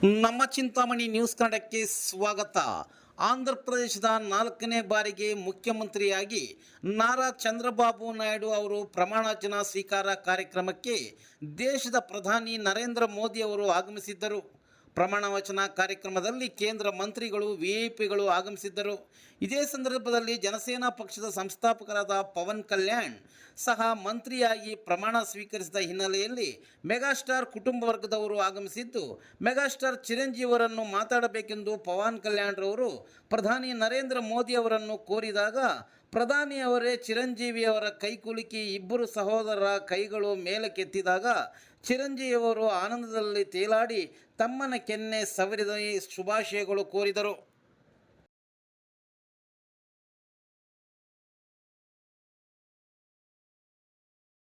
ನಮ್ಮ ಚಿಂತಾಮಣಿ ನ್ಯೂಸ್ ಕನ್ನಡಕ್ಕೆ ಸ್ವಾಗತ. ಆಂಧ್ರ ಪ್ರದೇಶದ 4ನೇ ಬಾರಿಗೆ ಮುಖ್ಯಮಂತ್ರಿಯಾಗಿ ನಾರಾ ಚಂದ್ರಬಾಬು ನಾಯ್ಡು ಅವರು ಪ್ರಮಾಣವಚನ ಸ್ವೀಕಾರ ಕಾರ್ಯಕ್ರಮಕ್ಕೆ ದೇಶದ ಪ್ರಧಾನಿ ನರೇಂದ್ರ ಮೋದಿ ಅವರು ಆಗಮಿಸಿದ್ದರು. ಪ್ರಮಾಣವಚನ ಕಾರ್ಯಕ್ರಮದಲ್ಲಿ ಕೇಂದ್ರ ಮಂತ್ರಿಗಳು, ವಿಐಪಿಗಳು ಆಗಮಿಸಿದ್ದರು. ಇದೇ ಸಂದರ್ಭದಲ್ಲಿ ಜನಸೇನಾ ಪಕ್ಷದ ಸಂಸ್ಥಾಪಕರಾದ ಪವನ್ ಕಲ್ಯಾಣ್ ಸಹ ಮಂತ್ರಿಯಾಗಿ ಪ್ರಮಾಣ ಸ್ವೀಕರಿಸಿದ ಹಿನ್ನೆಲೆಯಲ್ಲಿ ಮೆಗಾಸ್ಟಾರ್ ಕುಟುಂಬ ವರ್ಗದವರು ಆಗಮಿಸಿದ್ದು, ಮೆಗಾಸ್ಟಾರ್ ಚಿರಂಜೀವಿಯವರನ್ನು ಮಾತಾಡಬೇಕೆಂದು ಪವನ್ ಕಲ್ಯಾಣ್ ರವರು ಪ್ರಧಾನಿ ನರೇಂದ್ರ ಮೋದಿ ಅವರನ್ನು ಕೋರಿದಾಗ ಪ್ರಧಾನಿಯವರೇ ಚಿರಂಜೀವಿಯವರ ಕೈಕುಲುಕಿ ಇಬ್ಬರು ಸಹೋದರರ ಕೈಗಳು ಮೇಲಕ್ಕೆತ್ತಿದಾಗ ಚಿರಂಜೀವಿಯವರು ಆನಂದದಲ್ಲಿ ತೇಲಾಡಿ ತಮ್ಮನ ಕೆನ್ನೆ ಸವರಿದ ಶುಭಾಶಯಗಳು ಕೋರಿದರು.